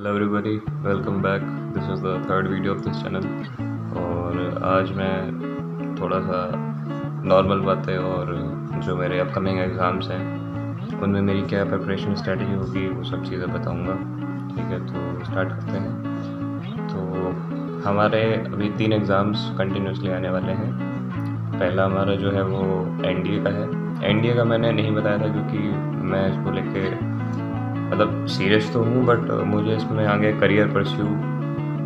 Hello everybody, welcome back. This is the third video of this channel. और आज मैं थोड़ा सा नॉर्मल बातें और जो मेरे अपकमिंग एग्ज़ाम्स हैं उनमें मेरी क्या प्रिपरेशन स्ट्रेटजी होगी वो सब चीज़ें बताऊंगा। ठीक है, तो स्टार्ट करते हैं। तो हमारे अभी 3 एग्ज़ाम्स कंटिन्यूसली आने वाले हैं। पहला हमारा जो है वो एनडीए का है। एनडीए का मैंने नहीं बताया था क्योंकि मैं इसको लेके मतलब सीरियस तो हूँ, बट मुझे इसमें आगे करियर परस्यू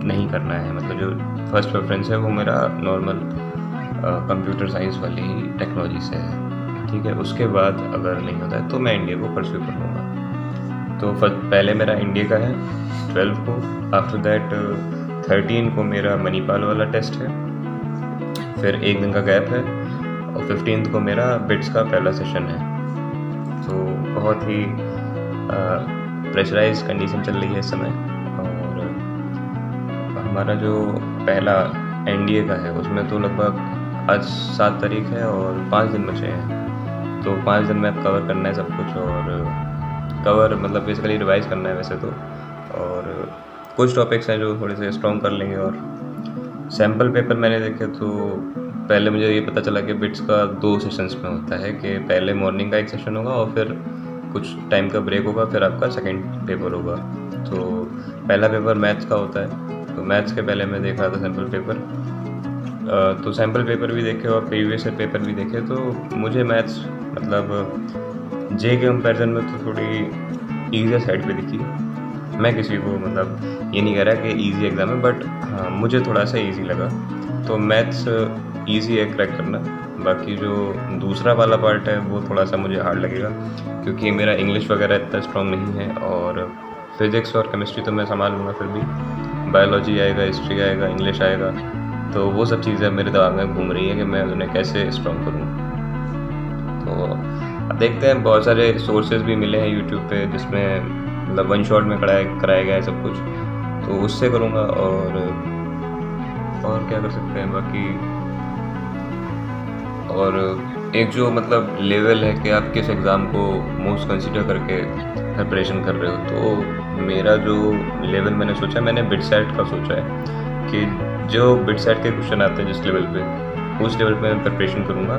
नहीं करना है। मतलब जो फर्स्ट प्रेफरेंस है वो मेरा नॉर्मल कंप्यूटर साइंस वाली टेक्नोलॉजी से है। ठीक है, उसके बाद अगर नहीं होता है तो मैं इंडिया को परस्यू कर लूँगा। तो पहले मेरा इंडिया का है 12 को। आफ्टर दैट 13 को मेरा मणिपाल वाला टेस्ट है, फिर एक दिन का गैप है, और 15 को मेरा बिट्स का पहला सेशन है। तो बहुत ही प्रेशराइज कंडीशन चल रही है इस समय। और हमारा जो पहला एनडीए का है उसमें तो लगभग आज 7 तारीख है और 5 दिन बचे हैं। तो 5 दिन में कवर करना है सब कुछ, और कवर मतलब बेसिकली रिवाइज करना है वैसे तो। और कुछ टॉपिक्स हैं जो थोड़े से स्ट्रॉन्ग कर लेंगे। और सैम्पल पेपर मैंने देखे तो पहले मुझे ये पता चला कि बिट्स का 2 सेशंस में होता है, कि पहले मॉर्निंग का एक सेशन होगा और फिर कुछ टाइम का ब्रेक होगा, फिर आपका सेकंड पेपर होगा। तो पहला पेपर मैथ्स का होता है, तो मैथ्स के पहले मैं देख रहा था सैम्पल पेपर। तो सैम्पल पेपर भी देखे और प्रीवियस पेपर भी देखे, तो मुझे मैथ्स मतलब जे के कंपैरिजन में तो थोड़ी ईजियर साइड पे दिखी। मैं किसी को मतलब ये नहीं कह रहा कि इजी एग्ज़ाम है, बट हाँ मुझे थोड़ा सा इजी लगा। तो मैथ्स इजी है क्रैक करना। बाकी जो दूसरा वाला पार्ट है वो थोड़ा सा मुझे हार्ड लगेगा, क्योंकि मेरा इंग्लिश वगैरह इतना स्ट्रॉन्ग नहीं है। और फिज़िक्स और केमिस्ट्री तो मैं संभाल लूँगा, फिर भी बायोलॉजी आएगा, हिस्ट्री आएगा, इंग्लिश आएगा। तो वो सब चीज़ें मेरे दिमाग में घूम रही है कि मैं उन्हें कैसे स्ट्रॉन्ग करूँ। तो अब देखते हैं, बहुत सारे सोर्सेज भी मिले हैं यूट्यूब पे जिसमें मतलब वन शॉट में कराया गया है सब कुछ, तो उससे करूँगा। और क्या कर सकते हैं बाकी। और एक जो मतलब लेवल है कि आप किस एग्ज़ाम को मोस्ट कंसीडर करके प्रिपरेशन कर रहे हो, तो मेरा जो लेवल मैंने सोचा है, मैंने बिटसेट का सोचा है कि जो बिटसेट के क्वेश्चन आते हैं जिस लेवल पे, उस लेवल पे मैं प्रिपरेशन करूँगा।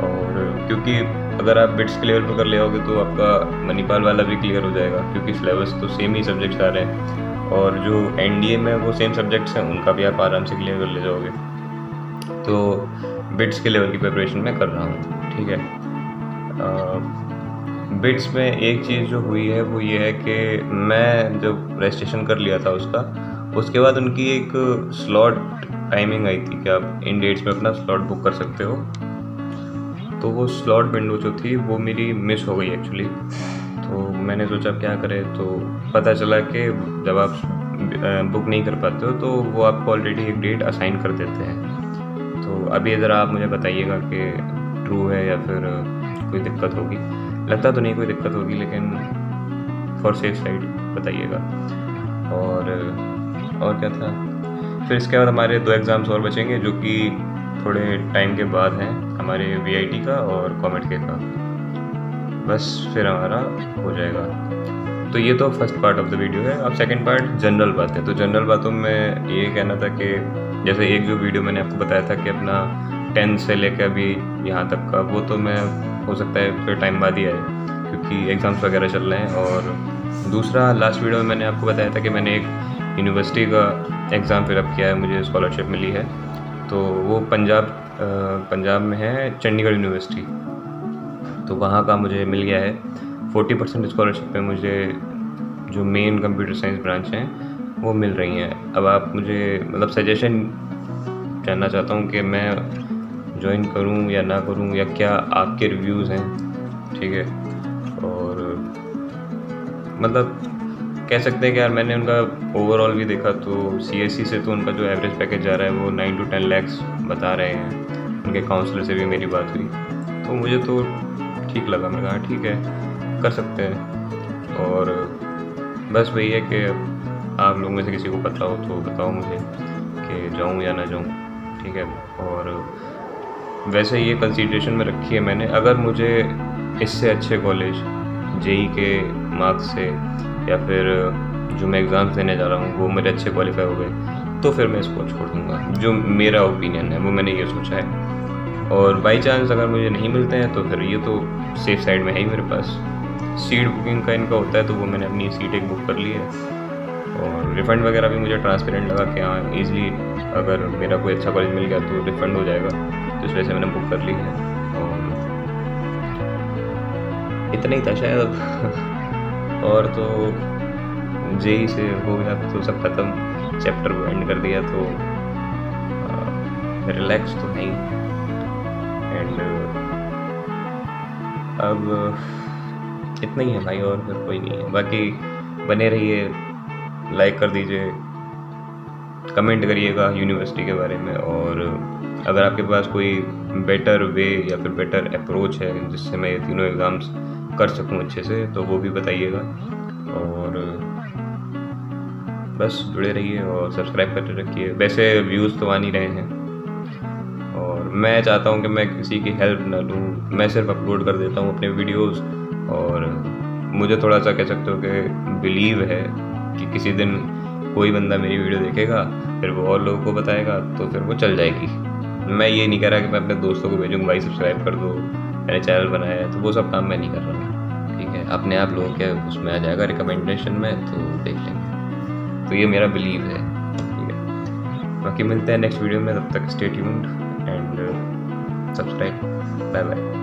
और क्योंकि अगर आप बिट्स के लेवल पर कर ले आओगे तो आपका मणिपाल वाला भी क्लियर हो जाएगा, क्योंकि सिलेबस तो सेम ही सब्जेक्ट्स आ रहे हैं, और जो एनडीए में वो सेम सब्जेक्ट्स हैं उनका भी आप आराम से क्लियर कर ले जाओगे। तो बिट्स के लेवल की प्रिपरेशन मैं कर रहा हूँ। ठीक है, बिट्स में एक चीज़ जो हुई है वो ये है कि मैं जब रजिस्ट्रेशन कर लिया था उसके बाद उनकी एक स्लॉट टाइमिंग आई थी कि आप इन डेट्स में अपना स्लॉट बुक कर सकते हो। तो वो स्लॉट विंडो जो थी वो मेरी मिस हो गई एक्चुअली। तो मैंने सोचा क्या करें, तो पता चला कि जब आप बुक नहीं कर पाते हो तो वो आपको ऑलरेडी एक डेट असाइन कर देते हैं। तो अभी ज़रा आप मुझे बताइएगा कि ट्रू है या फिर कोई दिक्कत होगी। लगता तो नहीं कोई दिक्कत होगी, लेकिन फॉर सेफ साइड बताइएगा। और क्या था, फिर इसके बाद हमारे 2 एग्ज़ाम्स और बचेंगे जो कि थोड़े टाइम के बाद हैं, हमारे वीआईटी का और कॉमेट के का। बस फिर हमारा हो जाएगा। तो ये तो first part of the video है। अब सेकंड पार्ट जनरल बातें। तो जनरल बातों में ये कहना था कि जैसे एक जो वीडियो मैंने आपको बताया था कि अपना 10 से लेकर अभी यहाँ तक का, वो तो मैं हो सकता है फिर टाइम बाद ही आए क्योंकि एग्ज़ाम्स वगैरह चल रहे हैं। और दूसरा लास्ट वीडियो में मैंने आपको बताया था कि मैंने एक यूनिवर्सिटी का एग्ज़ाम फिलअप किया है, मुझे स्कॉलरशिप मिली है। तो वो पंजाब में है, चंडीगढ़ यूनिवर्सिटी। तो वहाँ का मुझे मिल गया है 40% स्कॉलरशिप पे। मुझे जो मेन कंप्यूटर साइंस ब्रांच हैं वो मिल रही हैं। अब आप मुझे मतलब सजेशन जानना चाहता हूँ कि मैं ज्वाइन करूँ या ना करूँ, या क्या आपके रिव्यूज़ हैं। ठीक है, और मतलब कह सकते हैं कि यार मैंने उनका ओवरऑल भी देखा तो सीएससी से तो उनका जो एवरेज पैकेज जा रहा है वो 9 to 10 lakhs बता रहे हैं। उनके काउंसलर से भी मेरी बात हुई तो मुझे तो ठीक लगा। मैंने कहा ठीक है, कर सकते हैं। और बस वही है कि आप लोगों में से किसी को पता हो तो बताओ मुझे कि जाऊँ या ना जाऊँ। ठीक है, और वैसे ये कंसीडरेशन में रखी है मैंने, अगर मुझे इससे अच्छे कॉलेज जेई के मार्क्स से या फिर जो मैं एग्ज़ाम्स देने जा रहा हूँ वो मेरे अच्छे क्वालिफाई हो गए तो फिर मैं इसको छोड़ दूँगा। जो मेरा ओपिनियन है वो मैंने ये सोचा है। और बाई चांस अगर मुझे नहीं मिलते हैं तो फिर ये तो सेफ साइड में है ही मेरे पास। सीट बुकिंग का इनका होता है तो वो मैंने अपनी सीट एक बुक कर ली है, और रिफ़ंड वगैरह भी मुझे ट्रांसपेरेंट लगा कि हाँ ईज़िली अगर मेरा कोई अच्छा कॉलेज मिल गया तो रिफ़ंड हो जाएगा, तो इस वजह से मैंने बुक कर ली है। और इतना ही था शायद अब। और तो जेई से हो गया तो सब ख़त्म, चैप्टर को एंड कर दिया तो रिलैक्स तो नहीं। एंड अब इतना ही है भाई, और फिर कोई नहीं है। बाकी बने रहिए, लाइक कर दीजिए, कमेंट करिएगा यूनिवर्सिटी के बारे में, और अगर आपके पास कोई बेटर वे या फिर बेटर अप्रोच है जिससे मैं ये तीनों एग्ज़ाम्स कर सकूं अच्छे से तो वो भी बताइएगा। और बस जुड़े रहिए और सब्सक्राइब करके रखिए। वैसे व्यूज़ तो आ नहीं रहे हैं और मैं चाहता हूं कि मैं किसी की हेल्प ना लूं, मैं सिर्फ अपलोड कर देता हूं अपने वीडियोस। और मुझे थोड़ा सा कह सकते हो कि बिलीव है कि किसी दिन कोई बंदा मेरी वीडियो देखेगा, फिर वो और लोगों को बताएगा तो फिर वो चल जाएगी। मैं ये नहीं कह रहा कि मैं अपने दोस्तों को भेजूँगा भाई सब्सक्राइब कर दो, मैंने चैनल बनाया है, तो वो सब काम मैं नहीं कर रहा। ठीक है, अपने आप लोगों के उसमें आ जाएगा रिकमेंडेशन में, तो देख लेंगे। तो ये मेरा बिलीव है। ठीक है, बाकी मिलते हैं नेक्स्ट वीडियो में, तब तक stay tuned and subscribe. Bye bye.